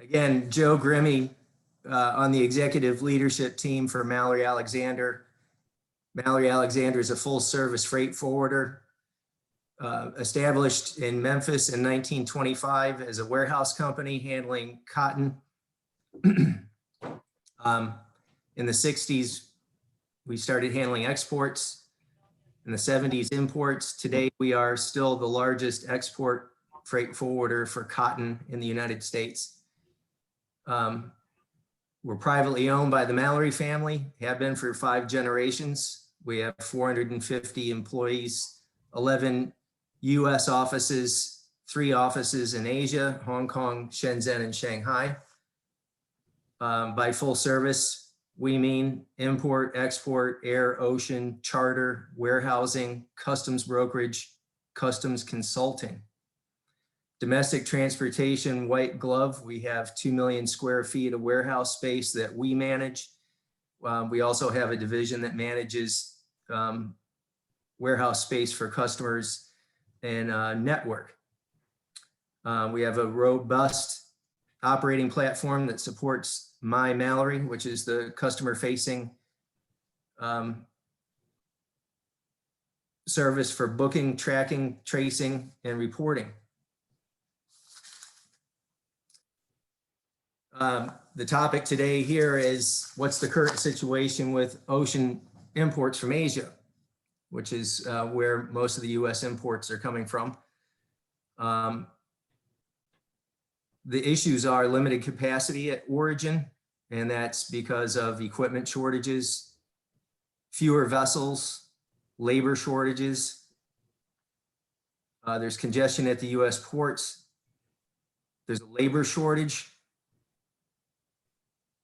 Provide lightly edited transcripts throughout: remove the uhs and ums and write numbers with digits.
Again, Joe Grimme on the executive leadership team for Mallory Alexander. Mallory Alexander is a full service freight forwarder established in Memphis in 1925 as a warehouse company handling cotton. In the 60s, we started handling exports. In the 70s, imports. Today, we are still the largest export freight forwarder for cotton in the United States. We're privately owned by the Mallory family, have been for 5 generations. We have 450 employees, 11 US offices, 3 offices in Asia, Hong Kong, Shenzhen, and Shanghai. By full service, we mean import, export, air, ocean, charter, warehousing, customs brokerage, customs consulting. Domestic transportation, white glove, we have 2 million square feet of warehouse space that we manage. We also have a division that manages warehouse space for customers and network. We have a robust operating platform that supports My Mallory, which is the customer-facing service for booking, tracking, tracing, and reporting. The topic today here is what's the current situation with ocean imports from Asia, which is where most of the US imports are coming from. The issues are limited capacity at origin, and that's because of equipment shortages, fewer vessels, labor shortages. There's congestion at the US ports. There's a labor shortage.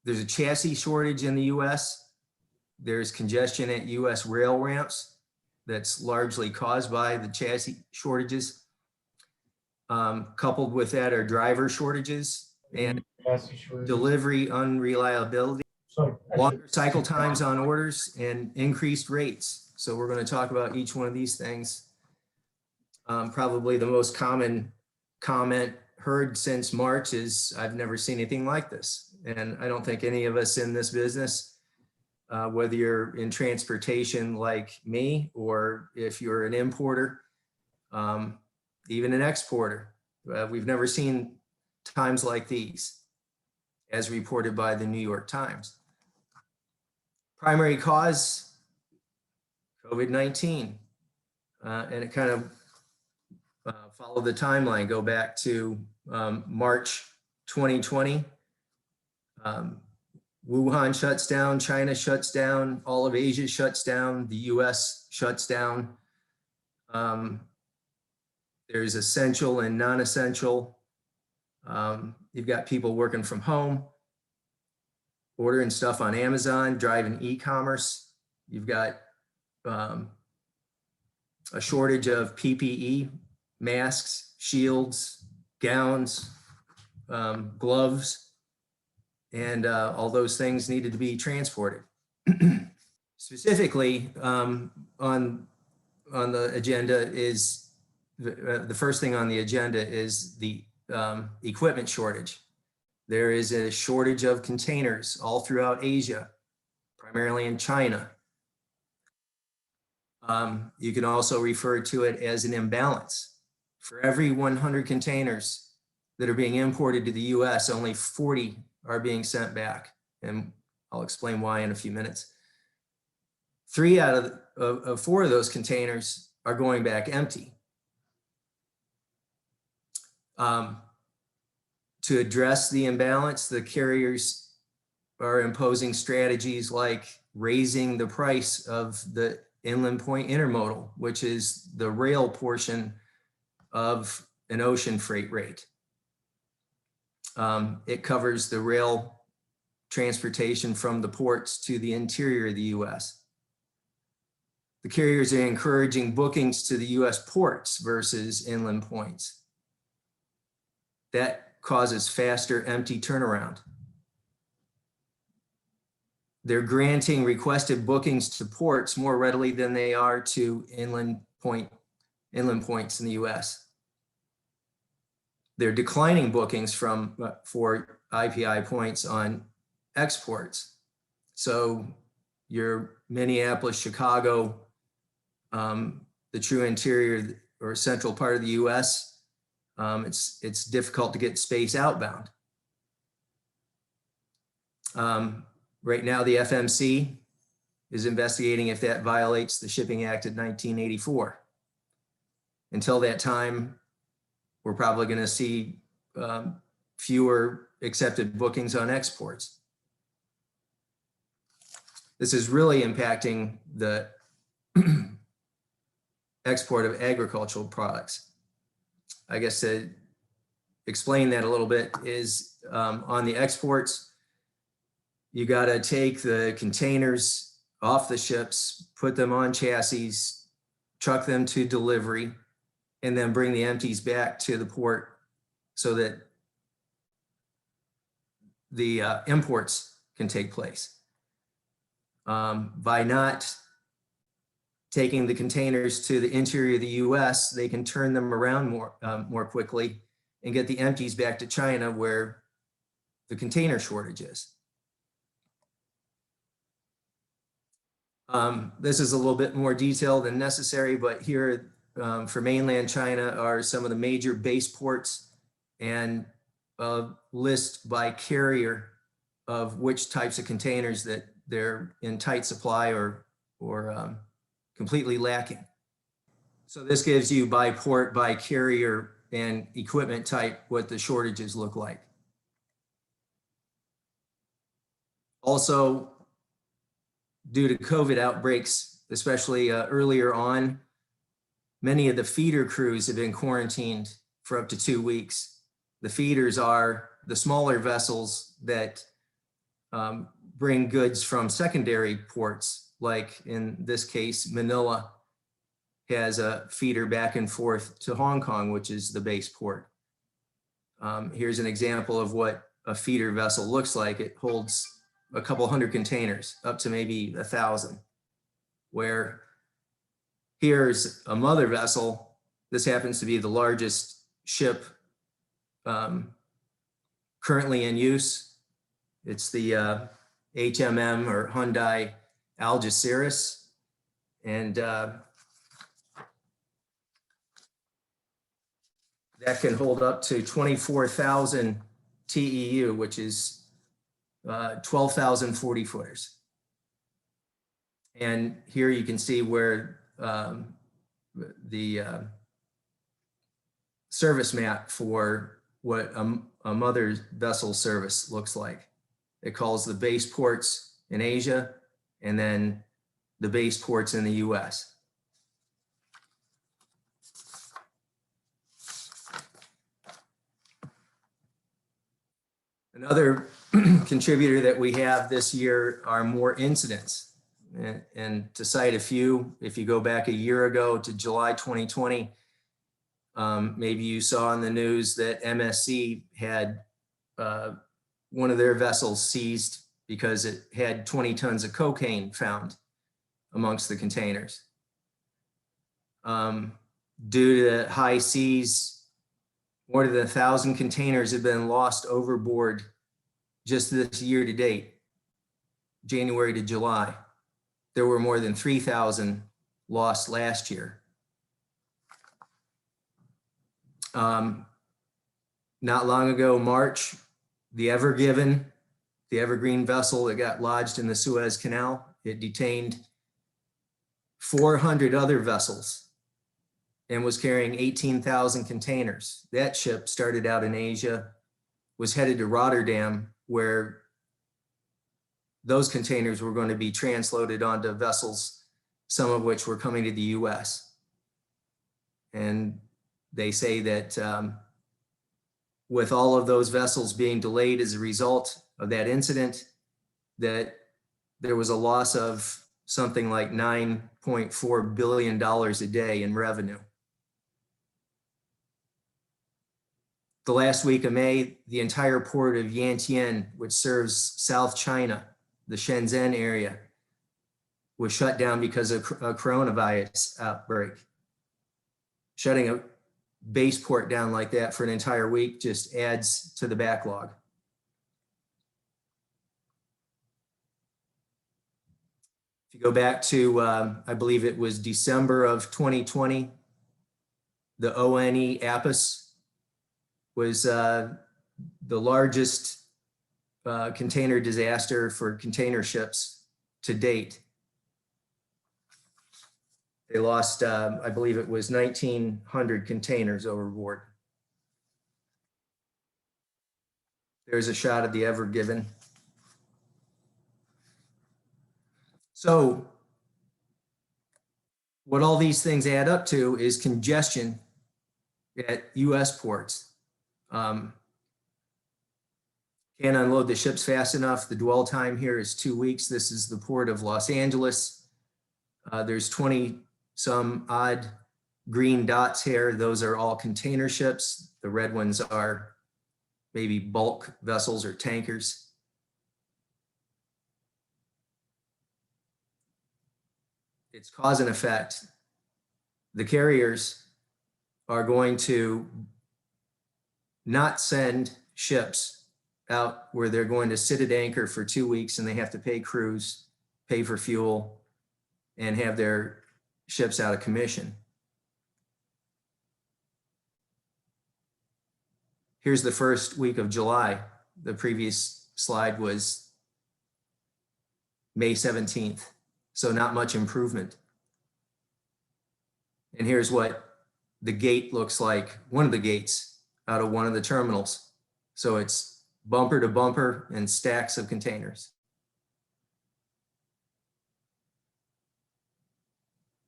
There's a chassis shortage in the US. There's congestion at US rail ramps that's largely caused by the chassis shortages. Coupled with that are driver shortages and delivery unreliability, longer cycle times on orders, and increased rates. So we're going to talk about each one of these things. Probably the most common comment heard since March is, I've never seen anything like this. And I don't think any of us in this business, whether you're in transportation like me, or if you're an importer, even an exporter, we've never seen times like these, as reported by the New York Times. Primary cause, COVID-19. And it kind of follow the timeline, go back to March 2020. Wuhan shuts down, China shuts down, all of Asia shuts down, the US shuts down. There's essential and non-essential. You've got people working from home, ordering stuff on Amazon, driving e-commerce. You've got a shortage of PPE, masks, shields, gowns, gloves, and all those things needed to be transported. Specifically, on the agenda is, the first thing on the agenda is the equipment shortage. There is a shortage of containers all throughout Asia, primarily in China. You can also refer to it as an imbalance. For every 100 containers that are being imported to the US, only 40 are being sent back. And I'll explain why in a few minutes. 3 out of 4 of those containers are going back empty. To address the imbalance, the carriers are imposing strategies like raising the price of the inland point intermodal, which is the rail portion of an ocean freight rate. It covers the rail transportation from the ports to the interior of the US. The carriers are encouraging bookings to the US ports versus inland points. That causes faster empty turnaround. They're granting requested bookings to ports more readily than they are to inland points in the US. they're declining bookings for IPI points on exports. So your Minneapolis, Chicago, the true interior or central part of the US, it's difficult to get space outbound. Right now, the FMC is investigating if that violates the Shipping Act of 1984. Until that time, we're probably going to see fewer accepted bookings on exports. This is really impacting the export of agricultural products. I guess to explain that a little bit is on the exports, you got to take the containers off the ships, put them on chassis, truck them to delivery, and then bring the empties back to the port so that the imports can take place. By not taking the containers to the interior of the US, they can turn them around more quickly and get the empties back to China where the container shortage is. This is a little bit more detailed than necessary, but here for mainland China are some of the major base ports and a list by carrier of which types of containers that they're in tight supply or completely lacking. So this gives you by port, by carrier, and equipment type what the shortages look like. Also, due to COVID outbreaks, especially earlier on, many of the feeder crews have been quarantined for up to 2 weeks. The feeders are the smaller vessels that bring goods from secondary ports, like in this case, Manila has a feeder back and forth to Hong Kong, which is the base port. Here's an example of what a feeder vessel looks like. It holds a couple hundred containers, up to maybe 1,000, where here's a mother vessel. This happens to be the largest ship currently in use. It's the HMM or Hyundai Algeciras, and that can hold up to 24,000 TEU, which is 12,000 40-footers. And here you can see where the service map for what a mother vessel service looks like. It calls the base ports in Asia and then the base ports in the US. Another contributor that we have this year are more incidents. And to cite a few, if you go back a year ago to July 2020, maybe you saw in the news that MSC had one of their vessels seized because it had 20 tons of cocaine found amongst the containers. Due to high seas, more than 1,000 containers have been lost overboard just this year to date, January to July. There were more than 3,000 lost last year. Not long ago, March, the Evergreen vessel that got lodged in the Suez Canal, it detained 400 other vessels and was carrying 18,000 containers. That ship started out in Asia, was headed to Rotterdam, where those containers were going to be transloaded onto vessels, some of which were coming to the US. And they say that with all of those vessels being delayed as a result of that incident, that there was a loss of something like $9.4 billion a day in revenue. The last week of May, the entire port of Yantian, which serves South China, the Shenzhen area, was shut down because of a coronavirus outbreak, shutting base port down like that for an entire week just adds to the backlog. If you go back to, I believe it was December of 2020, the ONE Apis was the largest container disaster for container ships to date. They lost, I believe it was 1,900 containers overboard. There's a shot of the Ever Given. So what all these things add up to is congestion at US ports. Can't unload the ships fast enough. The dwell time here is 2 weeks. This is the port of Los Angeles. There's 20 some odd green dots here. Those are all container ships. The red ones are maybe bulk vessels or tankers. It's cause and effect. The carriers are going to not send ships out where they're going to sit at anchor for 2 weeks and they have to pay crews, pay for fuel, and have their ships out of commission. Here's the first week of July. The previous slide was May 17th. So not much improvement. And here's what the gate looks like, one of the gates out of one of the terminals. So it's bumper to bumper and stacks of containers.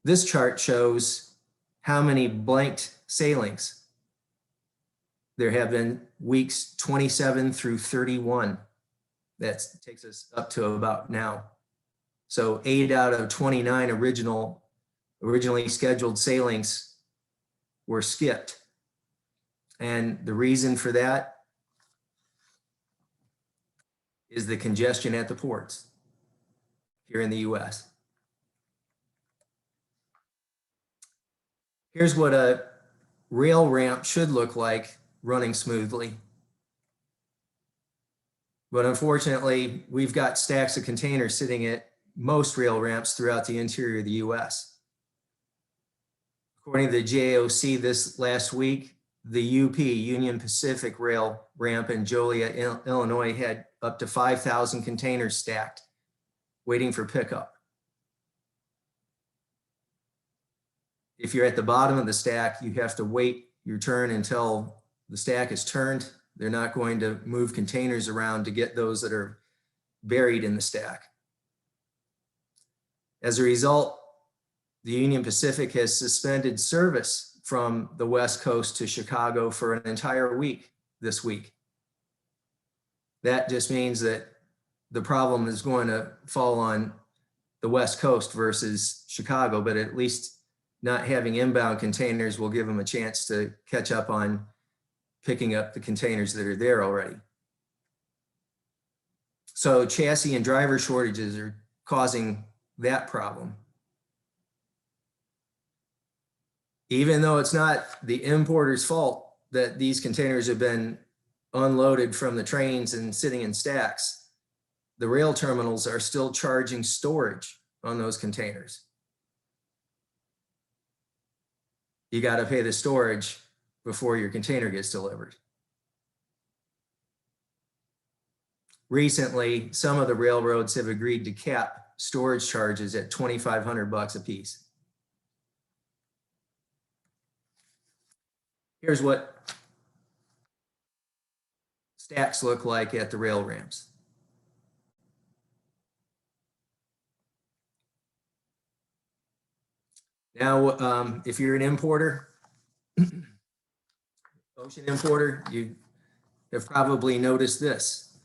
This chart shows how many blanked sailings. There have been weeks 27 through 31. That takes us up to about now. So 8 out of 29 originally scheduled sailings were skipped. And the reason for that is the congestion at the ports here in the US. Here's what a rail ramp should look like running smoothly. But unfortunately, we've got stacks of containers sitting at most rail ramps throughout the interior of the US. According to the JOC this last week, the UP, Union Pacific Rail ramp in Joliet, Illinois had up to 5,000 containers stacked, waiting for pickup. If you're at the bottom of the stack, you have to wait your turn until the stack is turned. They're not going to move containers around to get those that are buried in the stack. As a result, the Union Pacific has suspended service from the West Coast to Chicago for an entire week this week. That just means that the problem is going to fall on the West Coast versus Chicago, but at least not having inbound containers will give them a chance to catch up on picking up the containers that are there already. So chassis and driver shortages are causing that problem. Even though it's not the importer's fault that these containers have been unloaded from the trains and sitting in stacks, the rail terminals are still charging storage on those containers. You got to pay the storage before your container gets delivered. Recently, some of the railroads have agreed to cap storage charges at $2,500 a piece. Here's what stacks look like at the rail ramps. Now, if you're an importer, ocean importer, you have probably noticed this.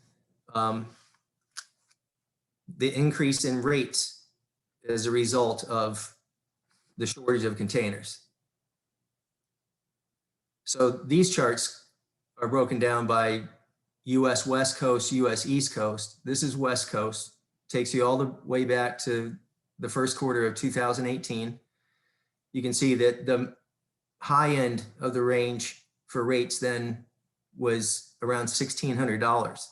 The increase in rates as a result of the shortage of containers. So these charts are broken down by US West Coast, US East Coast. This is West Coast, takes you all the way back to the first quarter of 2018. You can see that the high end of the range for rates then was around $1,600.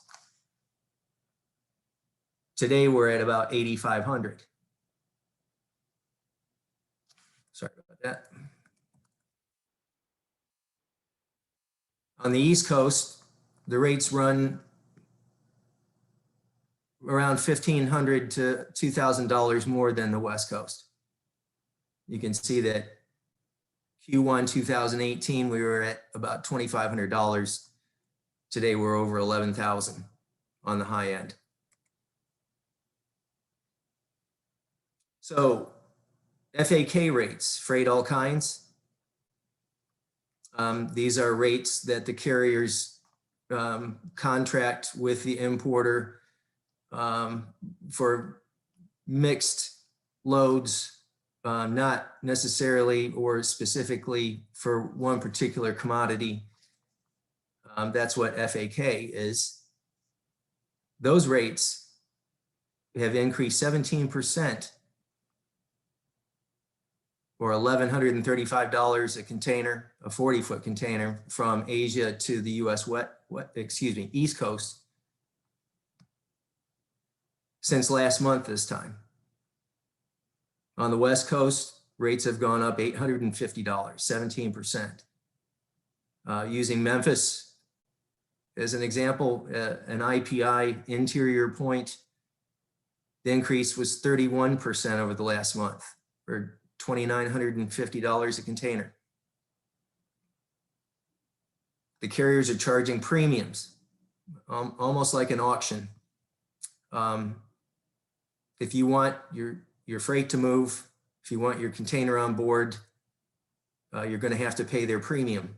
Today we're at about $8,500. Sorry about that. On the East Coast, the rates run around $1,500 to $2,000 more than the West Coast. You can see that Q1 2018, we were at about $2,500. Today, we're over $11,000 on the high end. So FAK rates, freight all kinds. These are rates that the carriers contract with the importer for mixed loads, not necessarily or specifically for one particular commodity. That's what FAK is. Those rates have increased 17%, or $1,135 a container, a 40-foot container from Asia to the US East Coast since last month this time. On the West Coast, rates have gone up $850, 17%. Using Memphis as an example, an IPI interior point, the increase was 31% over the last month, or $2,950 a container. The carriers are charging premiums, almost like an auction. If you want your freight to move, if you want your container on board, you're going to have to pay their premium.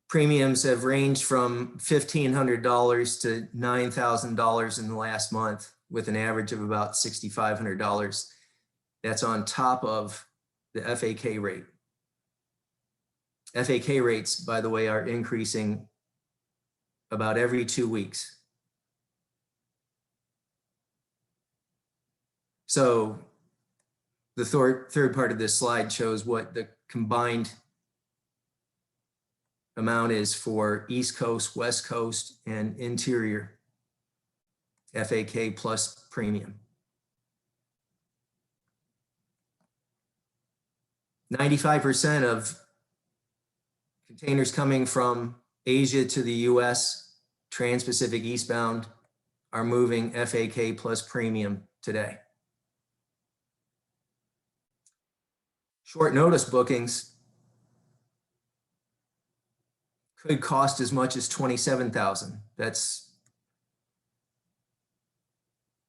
Premiums have ranged from $1,500 to $9,000 in the last month, with an average of about $6,500. That's on top of the FAK rate. FAK rates, by the way, are increasing about every 2 weeks. So the third part of this slide shows what the combined amount is for East Coast, West Coast, and interior FAK plus premium. 95% of containers coming from Asia to the US, Trans-Pacific eastbound, are moving FAK plus premium today. Short notice bookings could cost as much as $27,000. That's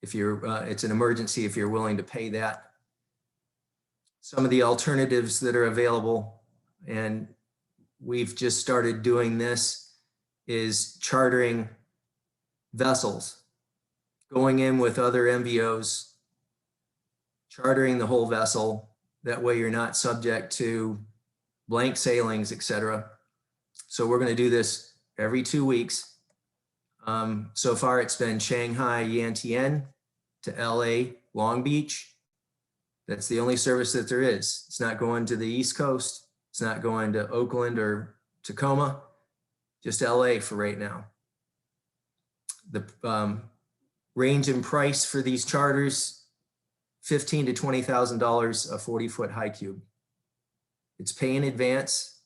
if you're, it's an emergency if you're willing to pay that. Some of the alternatives that are available, and we've just started doing this, is chartering vessels, going in with other MVOs, chartering the whole vessel. That way you're not subject to blank sailings, etc. So we're going to do this every 2 weeks. So far it's been Shanghai, Yantian to LA, Long Beach. That's the only service that there is. It's not going to the East Coast. It's not going to Oakland or Tacoma, just LA for right now. The range in price for these charters, $15,000 to $20,000 a 40-foot high cube. It's pay in advance.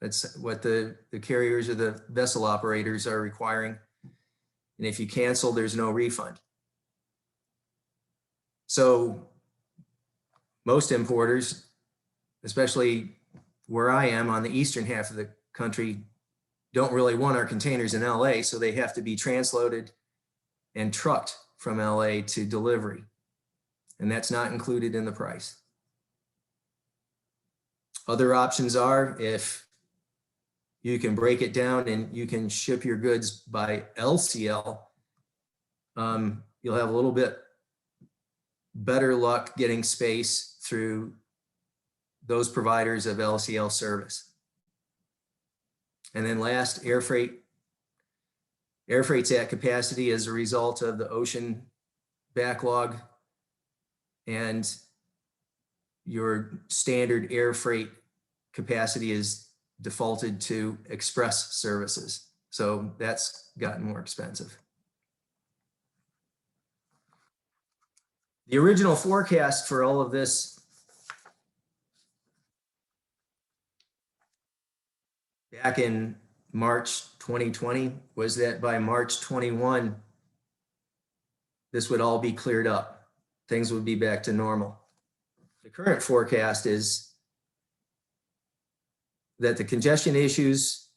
That's what the carriers or the vessel operators are requiring. And if you cancel, there's no refund. So most importers, especially where I am on the eastern half of the country, don't really want our containers in LA, so they have to be transloaded and trucked from LA to delivery. And that's not included in the price. Other options are, if you can break it down and you can ship your goods by LCL, you'll have a little bit better luck getting space through those providers of LCL service. And then last, air freight. Air freight's at capacity as a result of the ocean backlog. And your standard air freight capacity is defaulted to express services. So that's gotten more expensive. The original forecast for all of this back in March 2020 was that by March 21, this would all be cleared up. Things would be back to normal. The current forecast is that the congestion issues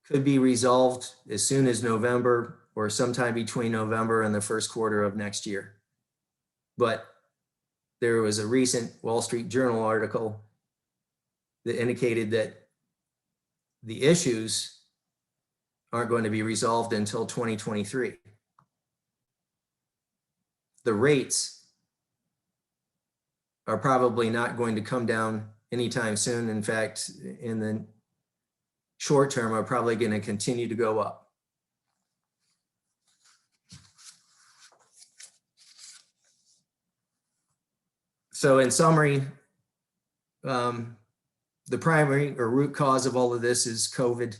could be resolved as soon as November or sometime between November and the first quarter of next year. But there was a recent Wall Street Journal article that indicated that the issues aren't going to be resolved until 2023. The rates are probably not going to come down anytime soon. In fact, in the short term, are probably going to continue to go up. So in summary, the primary or root cause of all of this is COVID.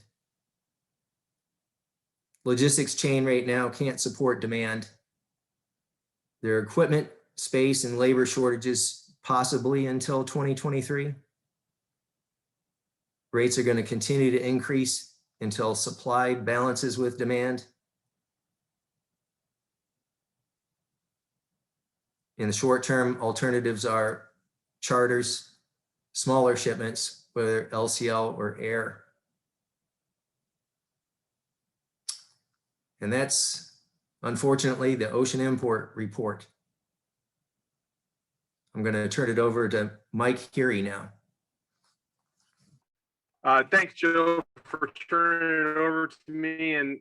Logistics chain right now can't support demand. There are equipment, space, and labor shortages possibly until 2023. Rates are going to continue to increase until supply balances with demand. In the short term, alternatives are charters, smaller shipments, whether LCL or air. And that's, unfortunately, the ocean import report. I'm going to turn it over to Mike Heary now. Thanks, Joe, for turning it over to me, and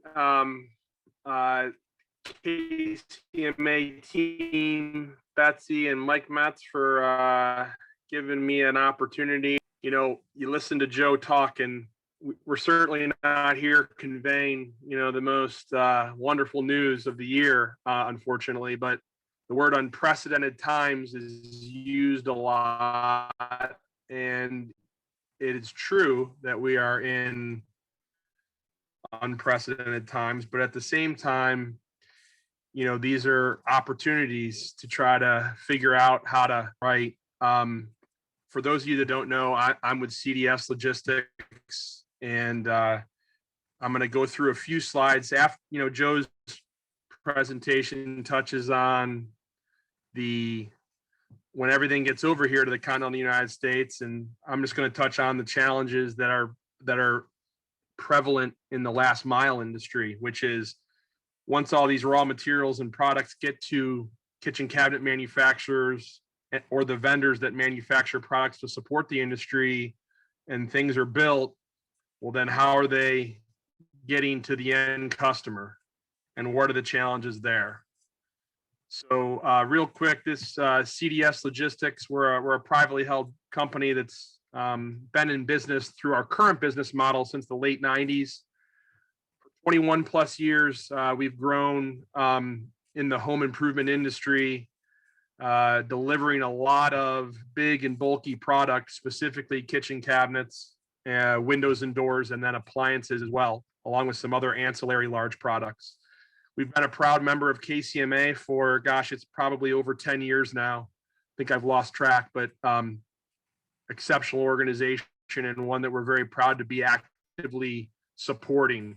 Kcma team, Betsy and Mike Metz for giving me an opportunity. You know, you listen to Joe talk, and we're certainly not here conveying, you know, the most wonderful news of the year, unfortunately, but the word unprecedented times is used a lot, and it is true that we are in unprecedented times, but at the same time, you know, these are opportunities to try to figure out how to write. For those of you that don't know, I'm with CDS Logistics, and I'm going to go through a few slides. After, you know, Joe's presentation touches on when everything gets over here to the continental United States, and I'm just going to touch on the challenges that are prevalent in the last mile industry, which is once all these raw materials and products get to kitchen cabinet manufacturers or the vendors that manufacture products to support the industry and things are built, well, then how are they getting to the end customer, and what are the challenges there? So real quick, this CDS Logistics, we're a privately held company that's been in business through our current business model since the late 90s. For 21 plus years, we've grown in the home improvement industry, delivering a lot of big and bulky products, specifically kitchen cabinets, windows and doors, and then appliances as well, along with some other ancillary large products. We've been a proud member of Kcma for, gosh, it's probably over 10 years now. I think I've lost track, but exceptional organization, and one that we're very proud to be actively supporting.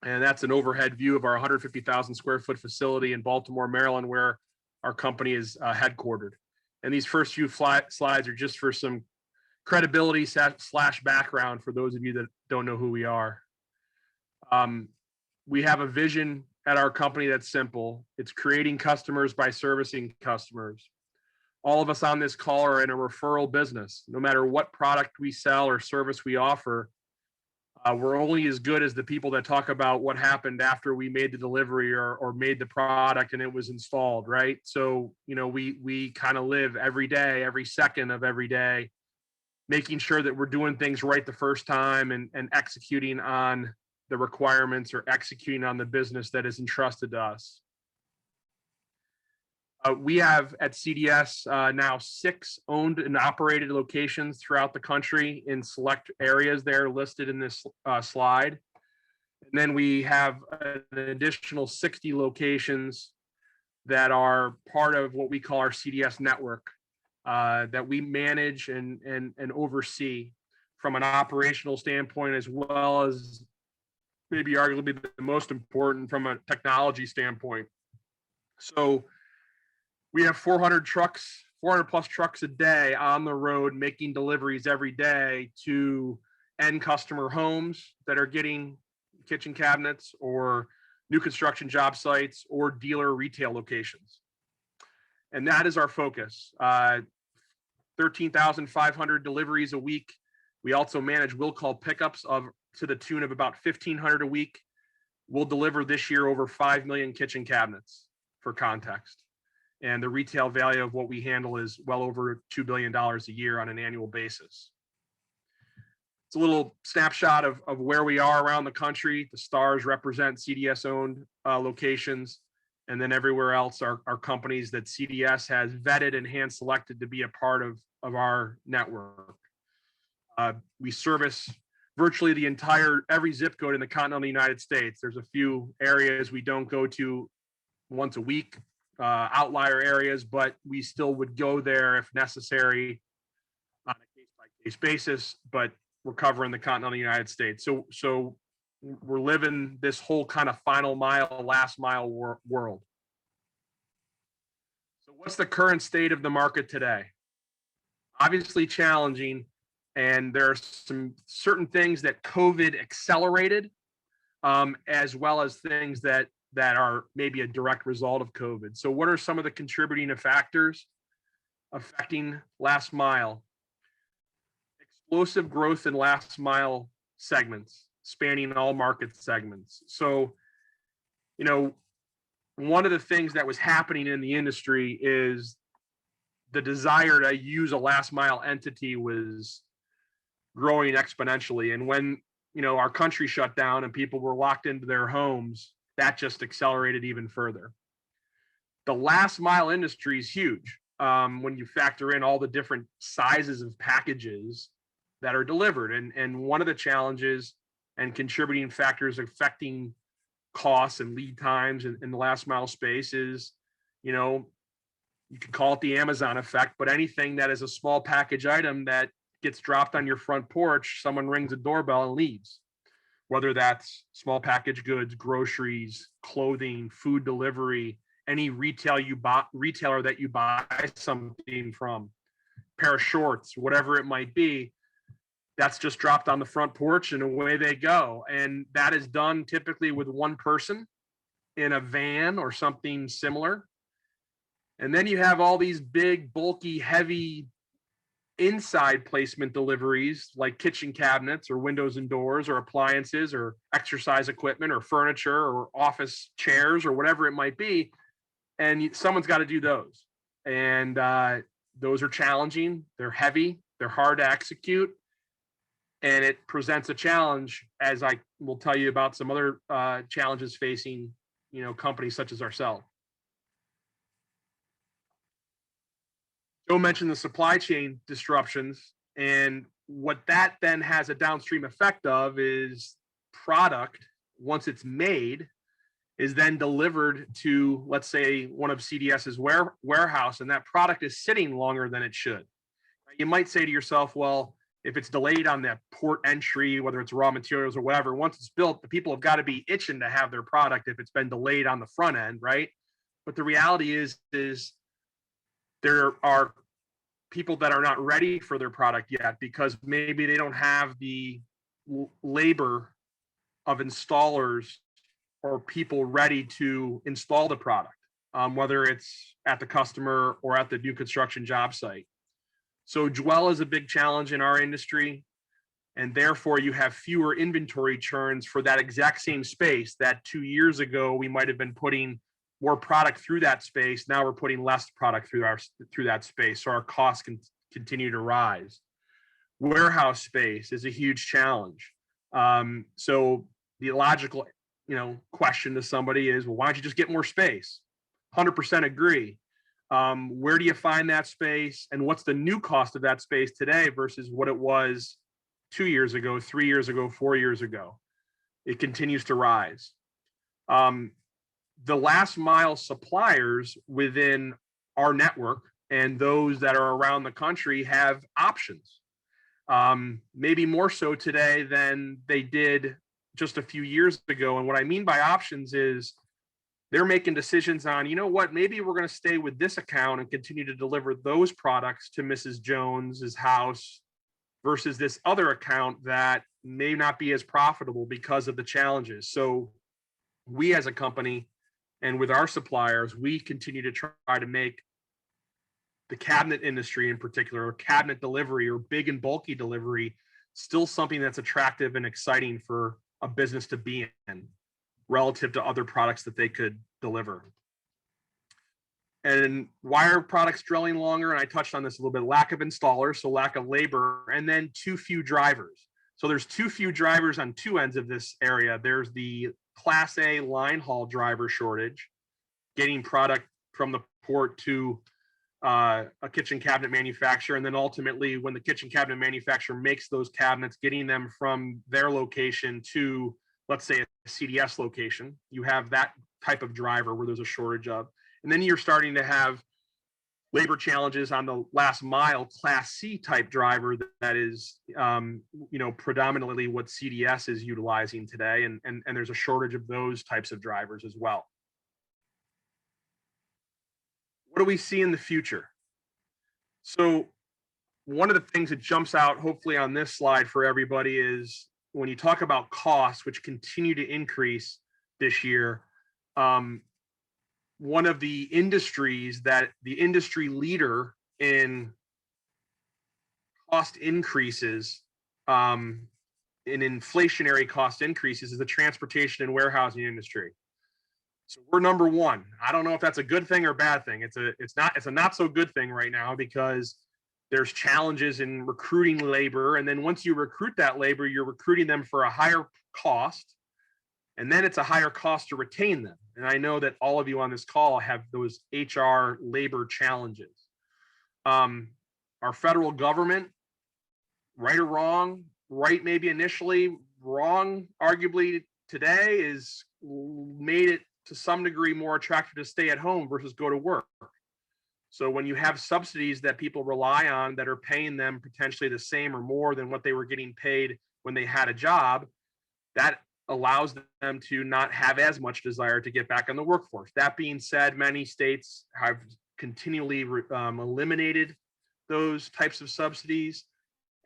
And that's an overhead view of our 150,000 square foot facility in Baltimore, Maryland, where our company is headquartered. And these first few slides are just for some credibility / background for those of you that don't know who we are. We have a vision at our company that's simple. It's creating customers by servicing customers. All of us on this call are in a referral business. No matter what product we sell or service we offer, we're only as good as the people that talk about what happened after we made the delivery or made the product and it was installed, right? So, you know, we kind of live every day, every second of every day, making sure that we're doing things right the first time and executing on the requirements or executing on the business that is entrusted to us. We have at CDS now 6 owned and operated locations throughout the country in select areas there listed in this slide. And then we have an additional 60 locations that are part of what we call our CDS network that we manage and oversee from an operational standpoint, as well as maybe arguably the most important from a technology standpoint. So we have 400 plus trucks a day on the road making deliveries every day to end customer homes that are getting kitchen cabinets, or new construction job sites, or dealer retail locations. And that is our focus. 13,500 deliveries a week. We also manage will call pickups to the tune of about 1,500 a week. We'll deliver this year over 5 million kitchen cabinets, for context. And the retail value of what we handle is well over $2 billion a year on an annual basis. It's a little snapshot of where we are around the country. The stars represent CDS-owned locations, and then everywhere else are companies that CDS has vetted and hand-selected to be a part of our network. We service virtually every zip code in the continental United States. There's a few areas we don't go to once a week, outlier areas, but we still would go there if necessary on a case-by-case basis, but we're covering the continental United States. So we're living this whole kind of final mile, last mile world. So what's the current state of the market today? Obviously challenging, and there are some certain things that COVID accelerated, as well as things that are maybe a direct result of COVID. So what are some of the contributing factors affecting last mile? Explosive growth in last mile segments, spanning all market segments. So, one of the things that was happening in the industry is the desire to use a last mile entity was growing exponentially. And when, our country shut down and people were locked into their homes, that just accelerated even further. The last mile industry is huge when you factor in all the different sizes of packages that are delivered. And one of the challenges and contributing factors affecting costs and lead times in the last mile space is, you could call it the Amazon effect, but anything that is a small package item that gets dropped on your front porch, someone rings a doorbell and leaves. Whether that's small package goods, groceries, clothing, food delivery, any retailer that you buy something from, pair of shorts, whatever it might be, that's just dropped on the front porch and away they go. And that is done typically with one person in a van or something similar. And then you have all these big, bulky, heavy inside placement deliveries like kitchen cabinets or windows and doors or appliances or exercise equipment or furniture or office chairs or whatever it might be. And someone's got to do those. And those are challenging. They're heavy. They're hard to execute. And it presents a challenge, as I will tell you about some other challenges facing, companies such as ourselves. Joe mentioned the supply chain disruptions, and what that then has a downstream effect of is product, once it's made, is then delivered to, let's say, one of CDS's warehouse, and that product is sitting longer than it should. You might say to yourself, well, if it's delayed on the port entry, whether it's raw materials or whatever, once it's built, the people have got to be itching to have their product if it's been delayed on the front end, right? But the reality is there are people that are not ready for their product yet because maybe they don't have the labor of installers or people ready to install the product, whether it's at the customer or at the new construction job site. So dwell is a big challenge in our industry, and therefore you have fewer inventory churns for that exact same space that 2 years ago we might have been putting more product through that space. Now we're putting less product through that space, so our costs can continue to rise. Warehouse space is a huge challenge. So the logical, question to somebody is, well, why don't you just get more space? 100% agree. Where do you find that space, and what's the new cost of that space today versus what it was 2 years ago, 3 years ago, 4 years ago? It continues to rise. The last mile suppliers within our network and those that are around the country have options, maybe more so today than they did just a few years ago. And what I mean by options is they're making decisions on, you know what, maybe we're going to stay with this account and continue to deliver those products to Mrs. Jones's house versus this other account that may not be as profitable because of the challenges. So we as a company and with our suppliers, we continue to try to make the cabinet industry in particular, or cabinet delivery or big and bulky delivery, still something that's attractive and exciting for a business to be in relative to other products that they could deliver. And why are products drilling longer? And I touched on this a little bit: lack of installers, so lack of labor, and then too few drivers. So there's too few drivers on two ends of this area. There's the Class A line haul driver shortage, getting product from the port to a kitchen cabinet manufacturer, and then ultimately when the kitchen cabinet manufacturer makes those cabinets, getting them from their location to, let's say, a CDS location. You have that type of driver where there's a shortage of. And then you're starting to have labor challenges on the last mile Class C type driver that is, predominantly what CDS is utilizing today. And there's a shortage of those types of drivers as well. What do we see in the future? So one of the things that jumps out, hopefully on this slide for everybody, is when you talk about costs, which continue to increase this year, one of the industries that the industry leader in cost increases, in inflationary cost increases, is the transportation and warehousing industry. So we're number one. I don't know if that's a good thing or a bad thing. It's a not so good thing right now, because there's challenges in recruiting labor. And then once you recruit that labor, you're recruiting them for a higher cost. And then it's a higher cost to retain them. And I know that all of you on this call have those HR labor challenges. Our federal government, right or wrong, right maybe initially, wrong arguably today, is made it to some degree more attractive to stay at home versus go to work. So when you have subsidies that people rely on that are paying them potentially the same or more than what they were getting paid when they had a job, that allows them to not have as much desire to get back on the workforce. That being said, many states have continually eliminated those types of subsidies,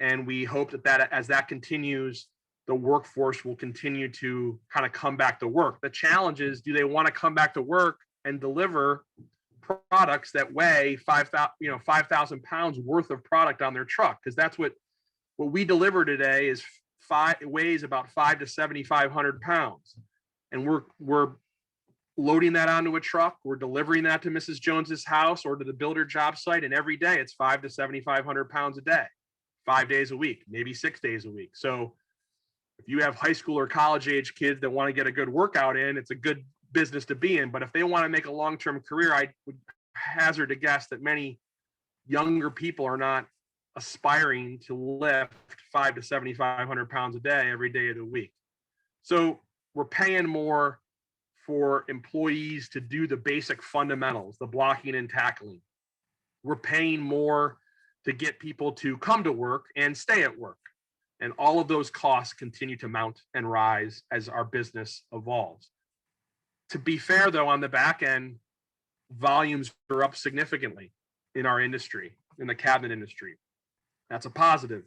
and we hope that as that continues, the workforce will continue to kind of come back to work. The challenge is, do they want to come back to work and deliver products that weigh 5,000 pounds worth of product on their truck? Because that's what we deliver today is weighs about 5 to 7,500 pounds, and we're loading that onto a truck. We're delivering that to Mrs. Jones's house or to the builder job site, and every day it's 5 to 7,500 pounds a day, 5 days a week, maybe 6 days a week. So if you have high school or college age kids that want to get a good workout in, it's a good business to be in. But if they want to make a long-term career, I would hazard a guess that many younger people are not aspiring to lift 5 to 7,500 pounds a day every day of the week. So we're paying more for employees to do the basic fundamentals, the blocking and tackling. We're paying more to get people to come to work and stay at work. And all of those costs continue to mount and rise as our business evolves. To be fair, though, on the back end, volumes are up significantly in our industry, in the cabinet industry. That's a positive.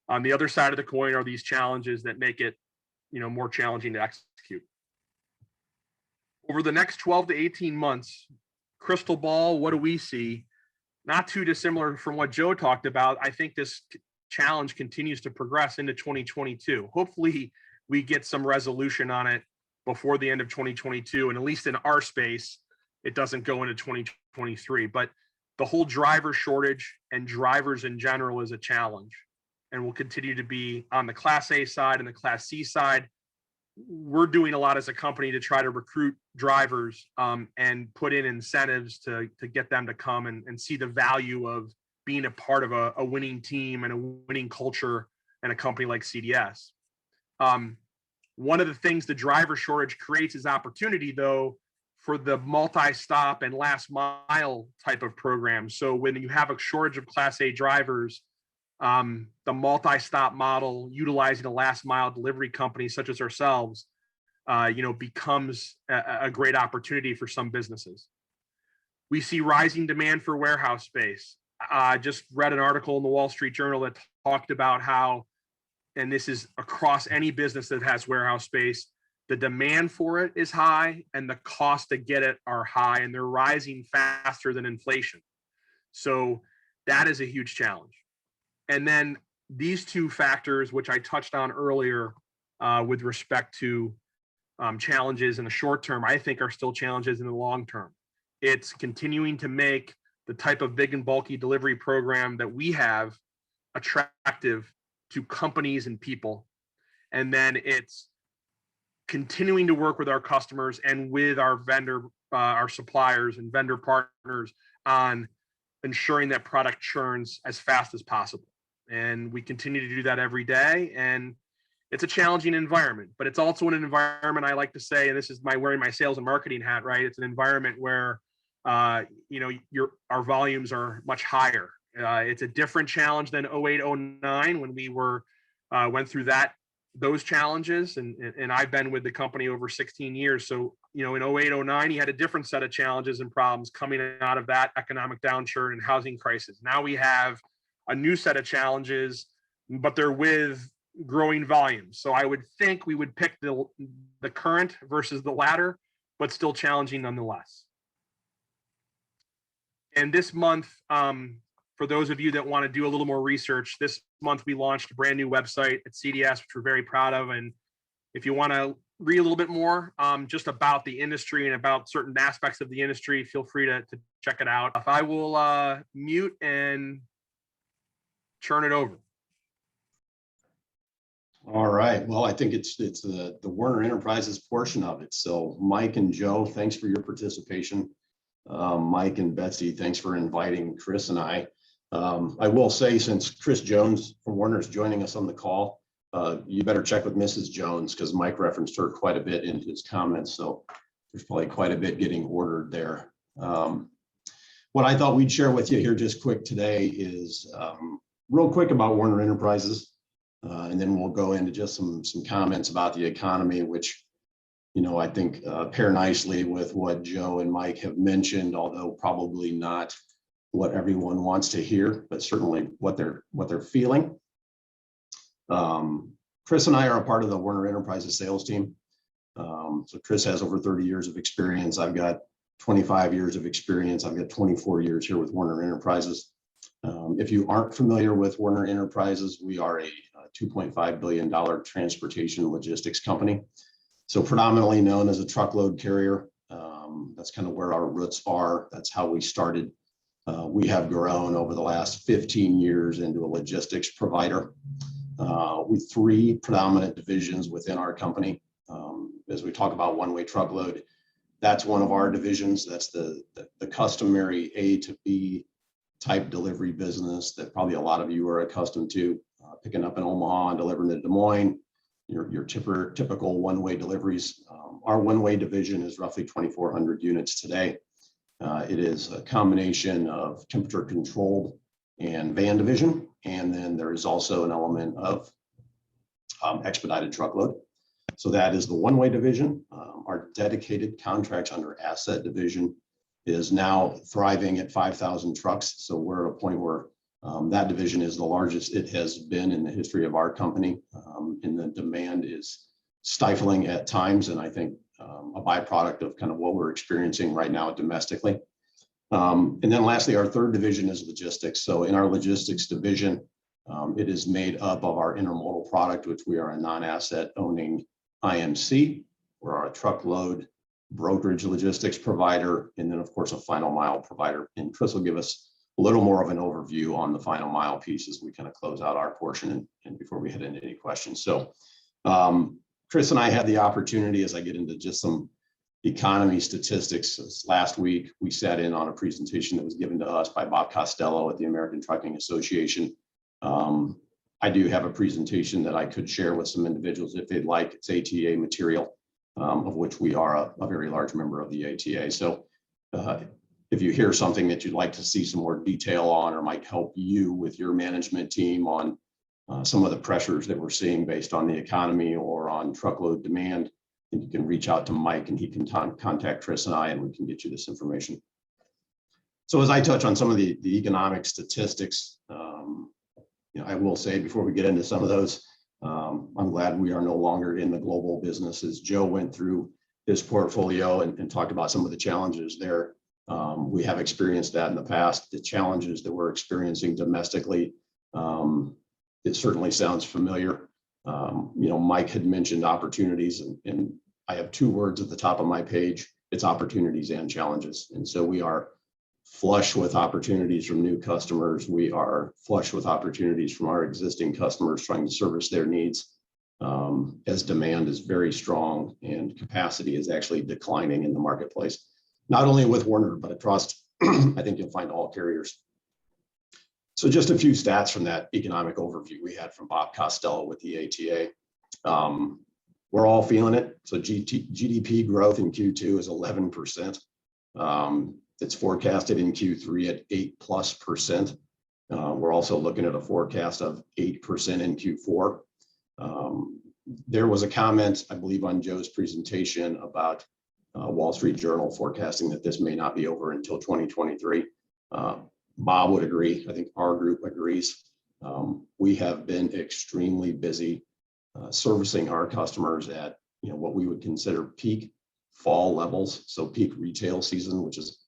On the other side of the coin are these challenges that make it, more challenging to execute. Over the next 12 to 18 months, crystal ball, what do we see? Not too dissimilar from what Joe talked about. I think this challenge continues to progress into 2022. Hopefully we get some resolution on it before the end of 2022. And at least in our space, it doesn't go into 2023. But the whole driver shortage and drivers in general is a challenge, and will continue to be on the Class A side and the Class C side. we're doing a lot as a company to try to recruit drivers and put in incentives to get them to come and see the value of being a part of a winning team and a winning culture and a company like CDS. One of the things the driver shortage creates is opportunity, though, for the multi-stop and last mile type of programs. So when you have a shortage of Class A drivers, the multi-stop model utilizing a last mile delivery company such as ourselves, becomes a great opportunity for some businesses. We see rising demand for warehouse space. I just read an article in the Wall Street Journal that talked about how, and this is across any business that has warehouse space, the demand for it is high and the cost to get it are high, and they're rising faster than inflation. So that is a huge challenge. And then these two factors, which I touched on earlier with respect to challenges in the short term, I think are still challenges in the long term. It's continuing to make the type of big and bulky delivery program that we have attractive to companies and people. And then it's continuing to work with our customers and with our our suppliers and vendor partners on ensuring that product churns as fast as possible. And we continue to do that every day. And it's a challenging environment, but it's also an environment, I like to say, and this is wearing my sales and marketing hat, right? It's an environment where, our volumes are much higher. It's a different challenge than 08, 09 when we went through those challenges. And I've been with the company over 16 years. So, in 08, 09, you had a different set of challenges and problems coming out of that economic downturn and housing crisis. Now we have a new set of challenges, but they're with growing volumes. So I would think we would pick the current versus the latter, but still challenging nonetheless. And this month, for those of you that want to do a little more research, this month we launched a brand new website at CDS, which we're very proud of. And if you want to read a little bit more just about the industry and about certain aspects of the industry, feel free to check it out. If I will mute and turn it over. All right. Well, I think it's the Werner Enterprises portion of it. So Mike and Joe, thanks for your participation. Mike and Betsy, thanks for inviting Chris and I. I will say, since Chris Jones from Werner is joining us on the call, you better check with Mrs. Jones, because Mike referenced her quite a bit in his comments. So there's probably quite a bit getting ordered there. What I thought we'd share with you here just quick today is real quick about Werner Enterprises. And then we'll go into just some comments about the economy, which, I think pair nicely with what Joe and Mike have mentioned, although probably not what everyone wants to hear, but certainly what they're feeling. Chris and I are a part of the Werner Enterprises sales team. So Chris has over 30 years of experience. I've got 25 years of experience. I've got 24 years here with Werner Enterprises. If you aren't familiar with Werner Enterprises, we are a $2.5 billion transportation logistics company. So predominantly known as a truckload carrier. That's kind of where our roots are. That's how we started. We have grown over the last 15 years into a logistics provider with three predominant divisions within our company. As we talk about one-way truckload, that's one of our divisions. That's the customary A to B type delivery business that probably a lot of you are accustomed to, picking up in Omaha and delivering to Des Moines, your typical one-way deliveries. Our one-way division is roughly 2,400 units today. It is a combination of temperature controlled and van division. And then there is also an element of expedited truckload. So that is the one-way division. Our dedicated contracts under asset division is now thriving at 5,000 trucks. So we're at a point where that division is the largest it has been in the history of our company. And the demand is stifling at times. And I think a byproduct of kind of what we're experiencing right now domestically. And then lastly, our third division is logistics. So in our logistics division, it is made up of our intermodal product, which we are a non-asset owning IMC. We're a truckload brokerage logistics provider, and then of course a final mile provider. And Chris will give us a little more of an overview on the final mile piece as we kind of close out our portion and before we head into any questions. So Chris and I had the opportunity, as I get into just some economy statistics, last week we sat in on a presentation that was given to us by Bob Costello at the American Trucking Association. I do have a presentation that I could share with some individuals if they'd like. It's ATA material, of which we are a very large member of the ATA. So if you hear something that you'd like to see some more detail on, or might help you with your management team on some of the pressures that we're seeing based on the economy or on truckload demand, then you can reach out to Mike and he can contact Chris and I, and we can get you this information. So as I touch on some of the economic statistics, I will say before we get into some of those, I'm glad we are no longer in the global business. As Joe went through his portfolio and talked about some of the challenges there. We have experienced that in the past. The challenges that we're experiencing domestically, it certainly sounds familiar. Mike had mentioned opportunities, and I have two words at the top of my page. It's opportunities and challenges. And so we are flush with opportunities from new customers. We are flush with opportunities from our existing customers trying to service their needs, as demand is very strong and capacity is actually declining in the marketplace, not only with Werner, but across, I think you'll find all carriers. So just a few stats from that economic overview we had from Bob Costello with the ATA. We're all feeling it. So GDP growth in Q2 is 11%. It's forecasted in Q3 at 8+%. We're also looking at a forecast of 8% in Q4. There was a comment, I believe, on Joe's presentation about Wall Street Journal forecasting that this may not be over until 2023. Bob would agree. I think our group agrees. We have been extremely busy servicing our customers at what we would consider peak fall levels. So peak retail season, which is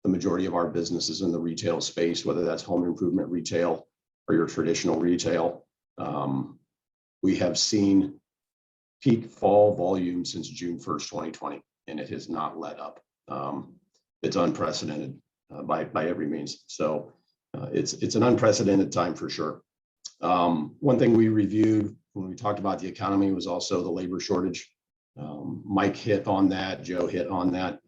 the majority of our businesses in the retail space, whether that's home improvement retail or your traditional retail. We have seen peak fall volume since June 1st, 2020, and it has not let up. It's unprecedented by every means. So it's an unprecedented time for sure. One thing we reviewed when we talked about the economy was also the labor shortage. Mike hit on that, Joe hit on that.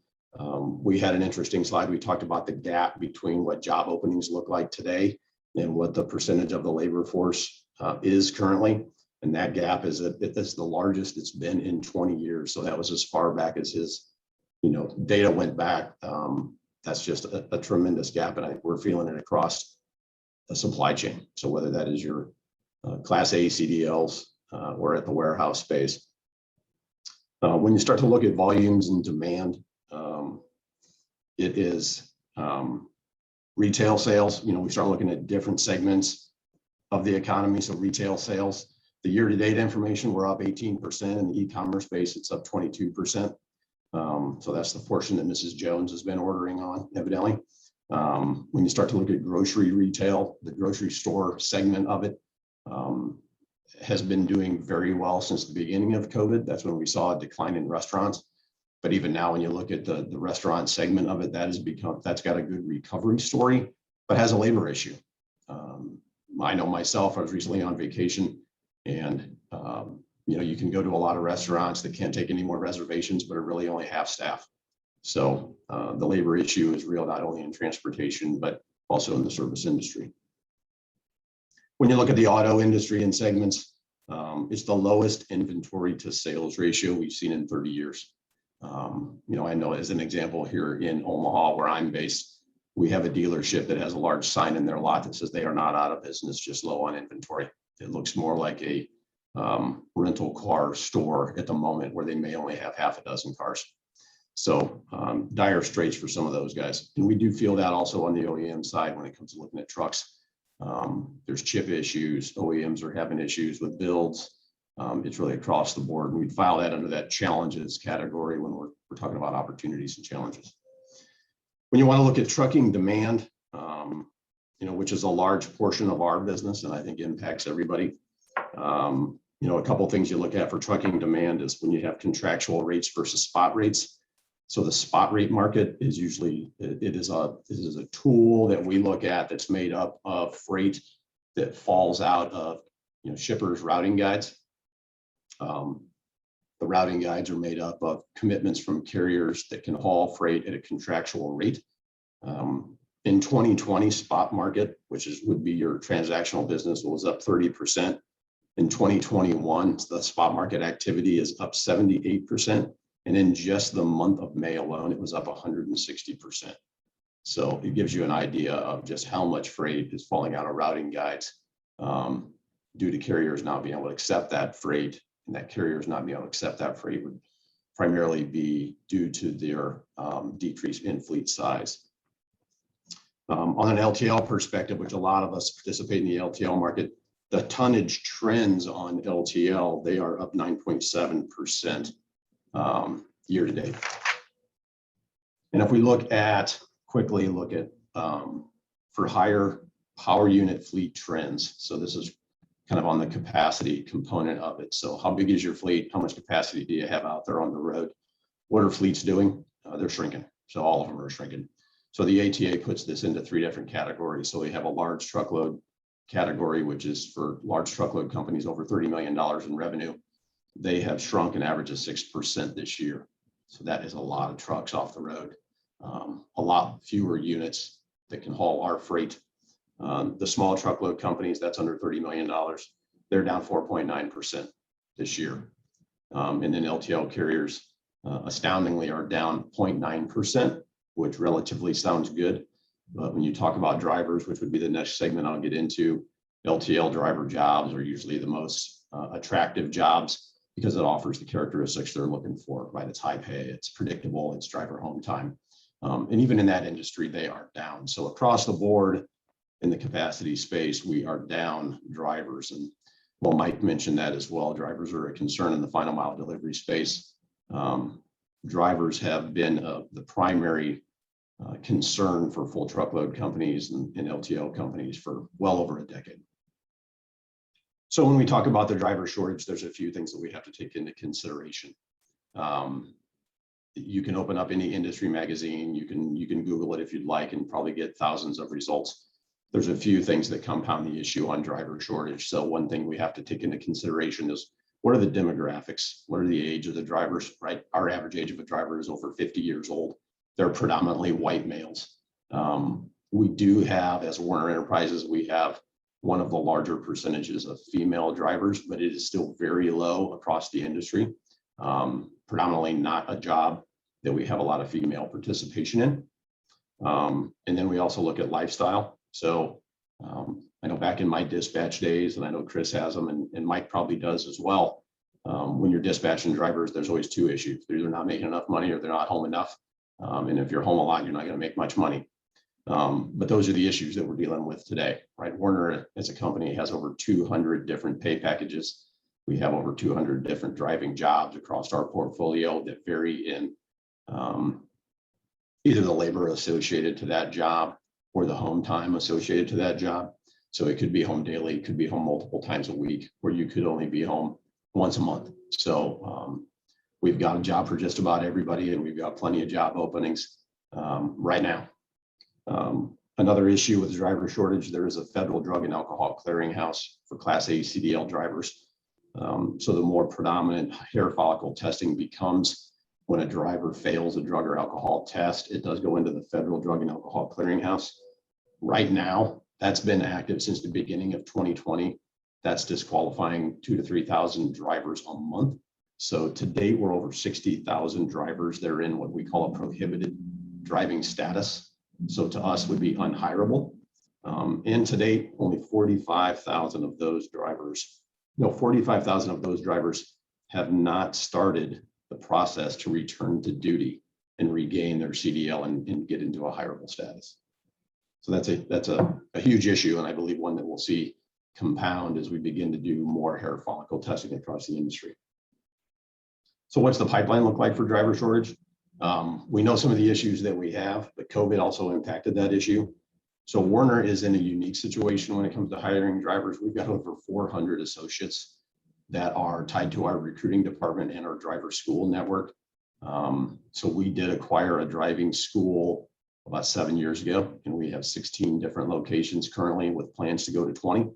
We had an interesting slide. We talked about the gap between what job openings look like today and what the percentage of the labor force is currently. And that gap is the largest it's been in 20 years. So that was as far back as his data went back. That's just a tremendous gap. And I think we're feeling it across the supply chain. So whether that is your Class A CDLs or at the warehouse space. When you start to look at volumes and demand, it is retail sales. We start looking at different segments of the economy. So retail sales, the year-to-date information, we're up 18%. In the e-commerce space, it's up 22%. So that's the portion that Mrs. Jones has been ordering on, evidently. When you start to look at grocery retail, the grocery store segment of it has been doing very well since the beginning of COVID. That's when we saw a decline in restaurants. But even now, when you look at the restaurant segment of it, that's got a good recovery story, but has a labor issue. I know myself, I was recently on vacation, and you can go to a lot of restaurants that can't take any more reservations, but are really only half staff. So the labor issue is real, not only in transportation, but also in the service industry. When you look at the auto industry and segments, it's the lowest inventory to sales ratio we've seen in 30 years. I know as an example here in Omaha, where I'm based, we have a dealership that has a large sign in their lot that says they are not out of business, just low on inventory. It looks more like a rental car store at the moment where they may only have half a dozen cars. So dire straits for some of those guys. And we do feel that also on the OEM side when it comes to looking at trucks. There's chip issues. OEMs are having issues with builds. It's really across the board. And we file that under that challenges category when we're talking about opportunities and challenges. When you want to look at trucking demand, which is a large portion of our business and I think impacts everybody. A couple of things you look at for trucking demand is when you have contractual rates versus spot rates. So the spot rate market is usually, it is a tool that we look at that's made up of freight that falls out of shippers' routing guides. The routing guides are made up of commitments from carriers that can haul freight at a contractual rate. In 2020, spot market, which would be your transactional business, was up 30%. In 2021, the spot market activity is up 78%. And in just the month of May alone, it was up 160%. So it gives you an idea of just how much freight is falling out of routing guides due to carriers not being able to accept that freight. And that carriers not being able to accept that freight would primarily be due to their decrease in fleet size. On an LTL perspective, which a lot of us participate in the LTL market, the tonnage trends on LTL, they are up 9.7% year to date. And if we quickly look at for higher power unit fleet trends, so this is kind of on the capacity component of it. So how big is your fleet? How much capacity do you have out there on the road? What are fleets doing? They're shrinking. So all of them are shrinking. So the ATA puts this into 3 different categories. So we have a large truckload category, which is for large truckload companies over $30 million in revenue. They have shrunk an average of 6% this year. So that is a lot of trucks off the road, a lot fewer units that can haul our freight. The small truckload companies, that's under $30 million, they're down 4.9% this year. And then LTL carriers, astoundingly, are down 0.9%, which relatively sounds good. But when you talk about drivers, which would be the next segment I'll get into, LTL driver jobs are usually the most attractive jobs because it offers the characteristics they're looking for, right? It's high pay, it's predictable, it's driver home time. And even in that industry, they are down. So across the board in the capacity space, we are down drivers. And well, Mike mentioned that as well. Drivers are a concern in the final mile delivery space. Drivers have been the primary concern for full truckload companies and LTL companies for well over a decade. So when we talk about the driver shortage, there's a few things that we have to take into consideration. You can open up any industry magazine, you can Google it if you'd like, and probably get thousands of results. There's a few things that compound the issue on driver shortage. So one thing we have to take into consideration is, what are the demographics? What are the age of the drivers, right? Our average age of a driver is over 50 years old. They're predominantly white males. We do have, as Werner Enterprises, we have one of the larger percentages of female drivers, but it is still very low across the industry. Predominantly not a job that we have a lot of female participation in. And then we also look at lifestyle. So I know back in my dispatch days, and I know Chris has them, and Mike probably does as well. When you're dispatching drivers, there's always 2 issues. They're either not making enough money or they're not home enough. And if you're home a lot, you're not going to make much money. But those are the issues that we're dealing with today, right? Werner, as a company, has over 200 different pay packages. We have over 200 different driving jobs across our portfolio that vary in either the labor associated to that job or the home time associated to that job. So it could be home daily, it could be home multiple times a week, or you could only be home once a month. So we've got a job for just about everybody, and we've got plenty of job openings right now. Another issue with driver shortage, there is a federal drug and alcohol clearinghouse for Class A CDL drivers. So the more predominant hair follicle testing becomes when a driver fails a drug or alcohol test, it does go into the federal drug and alcohol clearinghouse. Right now, that's been active since the beginning of 2020. That's disqualifying 2,000 to 3,000 drivers a month. So to date, we're over 60,000 drivers that are in what we call a prohibited driving status. So to us would be unhireable. And to date, only 45,000 of those drivers, 45,000 of those drivers have not started the process to return to duty and regain their CDL and get into a hireable status. So that's a huge issue, and I believe one that we'll see compound as we begin to do more hair follicle testing across the industry. So what's the pipeline look like for driver shortage? We know some of the issues that we have, but COVID also impacted that issue. So Werner is in a unique situation when it comes to hiring drivers. We've got over 400 associates that are tied to our recruiting department and our driver school network. So we did acquire a driving school about 7 years ago, and we have 16 different locations currently with plans to go to 20.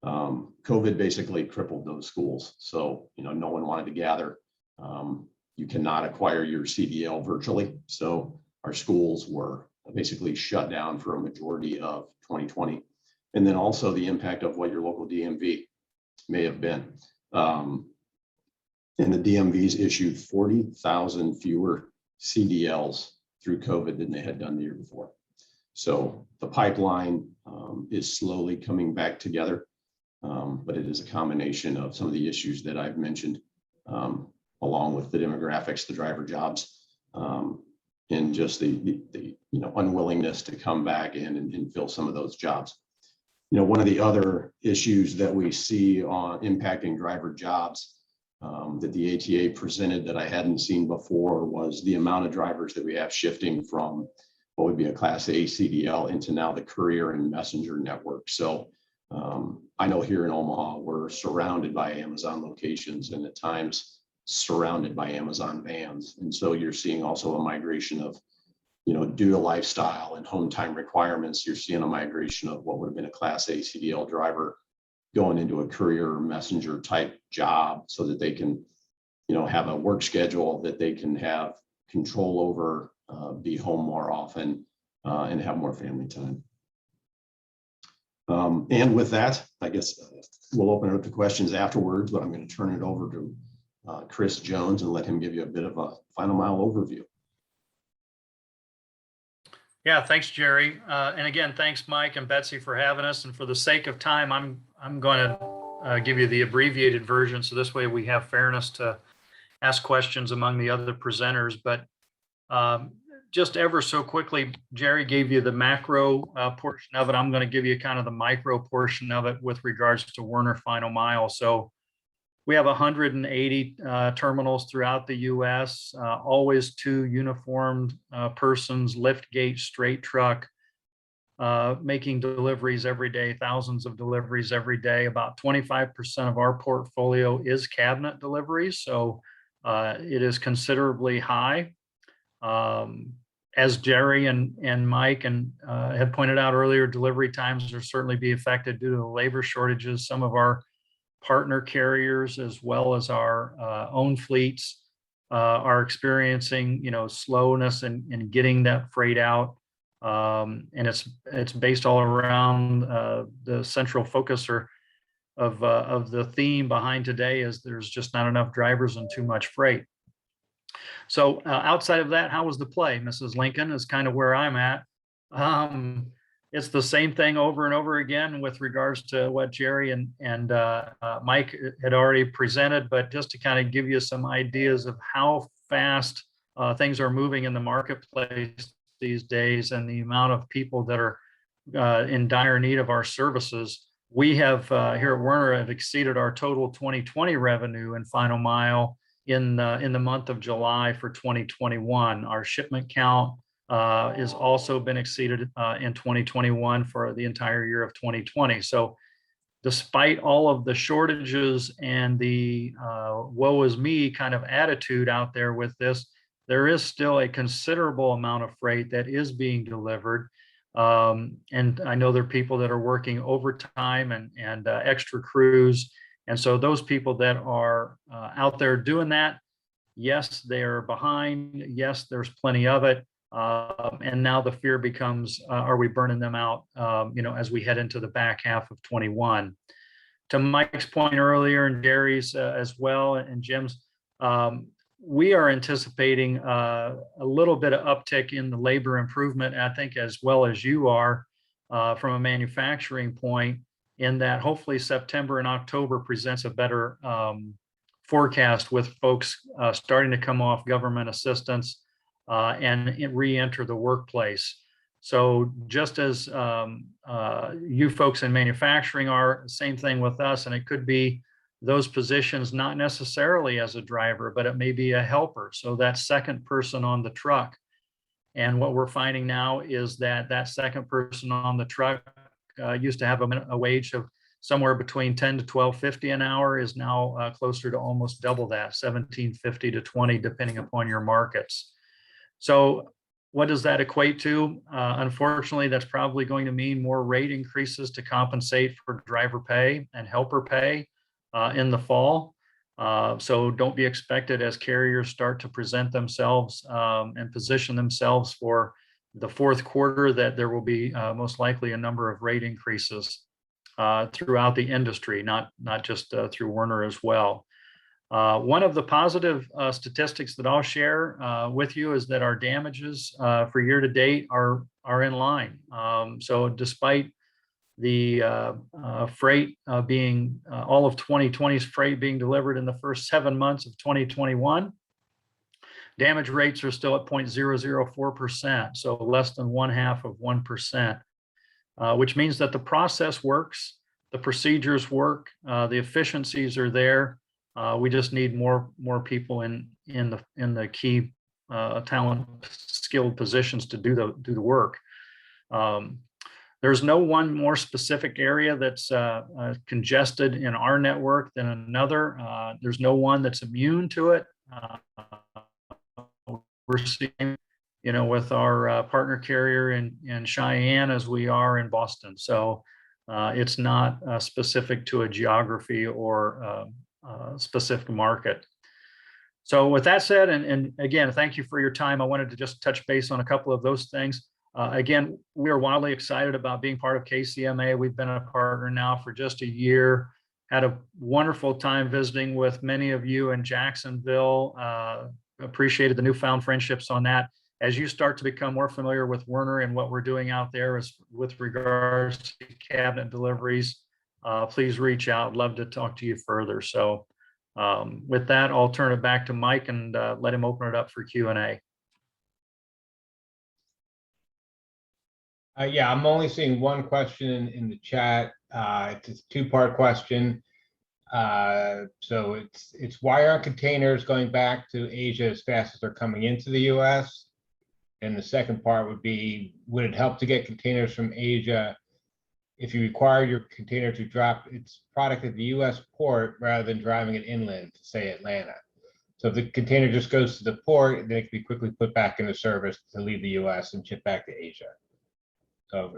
COVID basically crippled those schools. So, no one wanted to gather. You cannot acquire your CDL virtually. So our schools were basically shut down for a majority of 2020. And then also the impact of what your local DMV may have been. And the DMVs issued 40,000 fewer CDLs through COVID than they had done the year before. So the pipeline is slowly coming back together, but it is a combination of some of the issues that I've mentioned, along with the demographics, the driver jobs, and just the unwillingness to come back in and fill some of those jobs. One of the other issues that we see on impacting driver jobs that the ATA presented that I hadn't seen before was the amount of drivers that we have shifting from what would be a Class A CDL into now the courier and messenger network. So I know here in Omaha, we're surrounded by Amazon locations and at times surrounded by Amazon vans. And so you're seeing also a migration of, due to lifestyle and home time requirements, you're seeing a migration of what would have been a Class A CDL driver going into a courier or messenger type job so that they can, have a work schedule that they can have control over, be home more often, and have more family time. And with that, I guess we'll open it up to questions afterwards, but I'm going to turn it over to Chris Jones and let him give you a bit of a final mile overview. Yeah, thanks, Jerry. And again, thanks, Mike and Betsy, for having us. And for the sake of time, I'm going to give you the abbreviated version, so this way we have fairness to ask questions among the other presenters. But just ever so quickly, Jerry gave you the macro portion of it. I'm going to give you kind of the micro portion of it with regards to Werner Final Mile. So we have 180 terminals throughout the U.S., always 2 uniformed persons, lift gate, straight truck, making deliveries every day, thousands of deliveries every day. About 25% of our portfolio is cabinet deliveries, so it is considerably high. As Jerry and Mike had pointed out earlier, delivery times are certainly be affected due to the labor shortages. Some of our partner carriers, as well as our own fleets, are experiencing, slowness in getting that freight out. And it's based all around the central focus of the theme behind today is there's just not enough drivers and too much freight. So outside of that, how was the play? Mrs. Lincoln is kind of where I'm at. It's the same thing over and over again with regards to what Jerry and Mike had already presented, but just to kind of give you some ideas of how fast things are moving in the marketplace these days and the amount of people that are in dire need of our services. We have here at Werner have exceeded our total 2020 revenue in Final Mile in the month of July for 2021. Our shipment count is also been exceeded in 2021 for the entire year of 2020. So despite all of the shortages and the woe is me kind of attitude out there with this, there is still a considerable amount of freight that is being delivered. And I know there are people that are working overtime and extra crews. And so those people that are out there doing that, yes, they are behind. Yes, there's plenty of it. And now the fear becomes, are we burning them out, as we head into the back half of 21? To Mike's point earlier and Jerry's as well, and Jim's, we are anticipating a little bit of uptick in the labor improvement, I think, as well as you are from a manufacturing point, in that hopefully September and October presents a better forecast with folks starting to come off government assistance and re-enter the workplace. So just as you folks in manufacturing are, same thing with us, and it could be those positions, not necessarily as a driver, but it may be a helper. So that second person on the truck. And what we're finding now is that second person on the truck used to have a wage of somewhere between 10 to 12.50 an hour, is now closer to almost double that, 17.50 to 20, depending upon your markets. So what does that equate to? Unfortunately, that's probably going to mean more rate increases to compensate for driver pay and helper pay in the fall. So don't be expected as carriers start to present themselves and position themselves for the fourth quarter that there will be most likely a number of rate increases throughout the industry, not just through Werner as well. One of the positive statistics that I'll share with you is that our damages for year to date are in line. So despite the freight being all of 2020's freight being delivered in the first 7 months of 2021, damage rates are still at 0.004%, so less than 0.5%, which means that the process works, the procedures work, the efficiencies are there. We just need more people in the key talent skilled positions to do the work. There's no one more specific area that's congested in our network than another. There's no one that's immune to it. We're seeing, with our partner carrier in Cheyenne as we are in Boston. So it's not specific to a geography or specific market. So with that said, and again, thank you for your time. I wanted to just touch base on a couple of those things. Again, we are wildly excited about being part of Kcma. We've been a partner now for just a year. Had a wonderful time visiting with many of you in Jacksonville. Appreciated the newfound friendships on that. As you start to become more familiar with Werner and what we're doing out there is with regards to cabinet deliveries, please reach out. Love to talk to you further. So with that, I'll turn it back to Mike and let him open it up for Q&A. Yeah, I'm only seeing one question in the chat. It's a two-part question. So it's why aren't containers going back to Asia as fast as they're coming into the US? And the second part would be, would it help to get containers from Asia if you require your container to drop its product at the US port rather than driving it inland to, say, Atlanta? So if the container just goes to the port, then it can be quickly put back into service to leave the US and ship back to Asia. So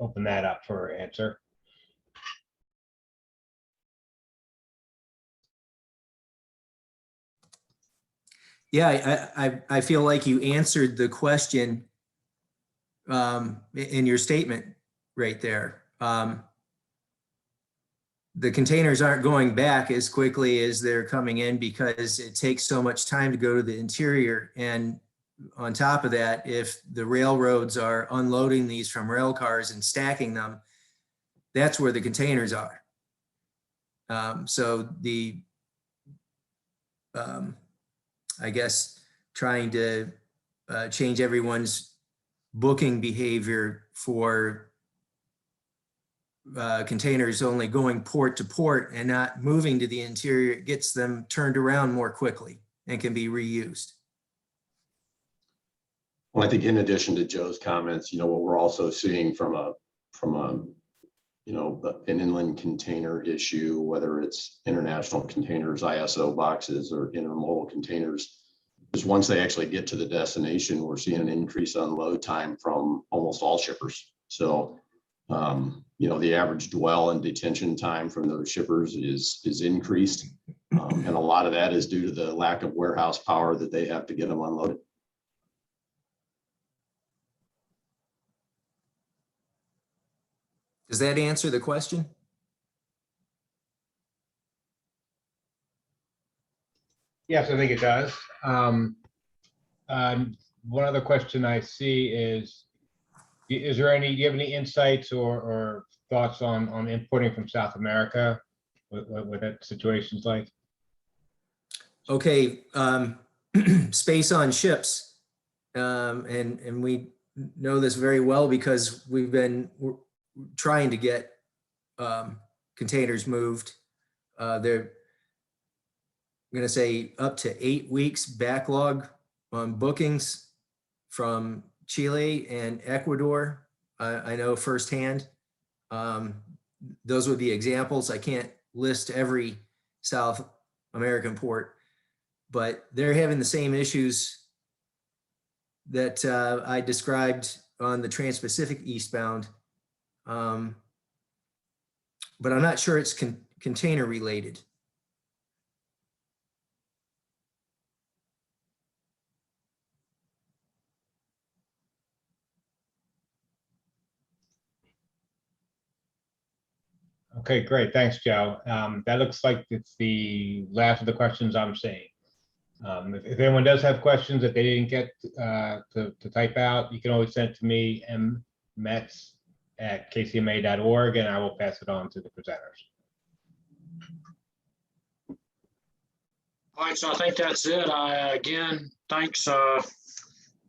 open that up for answer. Yeah, I feel like you answered the question in your statement right there. The containers aren't going back as quickly as they're coming in because it takes so much time to go to the interior. And on top of that, if the railroads are unloading these from rail cars and stacking them, that's where the containers are. So the, I guess, trying to change everyone's booking behavior for containers only going port to port and not moving to the interior, it gets them turned around more quickly and can be reused. Well, I think in addition to Joe's comments, what we're also seeing from a an inland container issue, whether it's international containers, ISO boxes, or intermodal containers, is once they actually get to the destination, we're seeing an increase on load time from almost all shippers. So, the average dwell and detention time from those shippers is increased. And a lot of that is due to the lack of warehouse power that they have to get them unloaded. Does that answer the question? Yes, I think it does. One other question I see is there do you have any insights or thoughts on importing from South America? What that situation's like? Okay, space on ships, and we know this very well because we're trying to get containers moved. They're going to say up to 8 weeks backlog on bookings from Chile and Ecuador. I know firsthand. Those would be examples. I can't list every South American port, but they're having the same issues that I described on the Trans-Pacific eastbound. But I'm not sure it's container related. Okay, great. Thanks, Joe. That looks like it's the last of the questions I'm seeing. If anyone does have questions that they didn't get to type out, you can always send it to me, mmetz@kcma.org, and I will pass it on to the presenters. All right, so I think that's it. Again, thanks,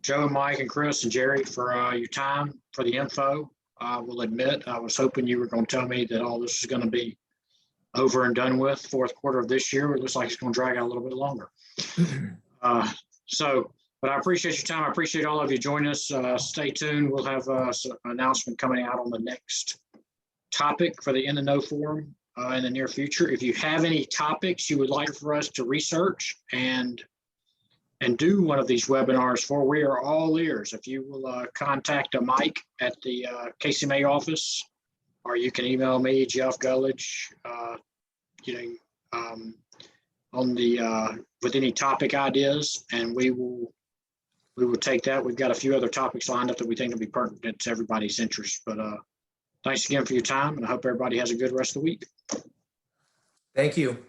Joe, Mike, and Chris, and Jerry for your time, for the info. I will admit, I was hoping you were going to tell me that all this is going to be over and done with fourth quarter of this year. It looks like it's going to drag out a little bit longer. But I appreciate your time. I appreciate all of you joining us. Stay tuned. We'll have an announcement coming out on the next topic for the In the Know Forum in the near future. If you have any topics you would like for us to research and do one of these webinars for, we are all ears. If you will contact Mike at the Kcma office, or you can email me, Jeff Gullidge, on the with any topic ideas, and we will take that. We've got a few other topics lined up that we think will be pertinent to everybody's interest. But thanks again for your time, and I hope everybody has a good rest of the week. Thank you.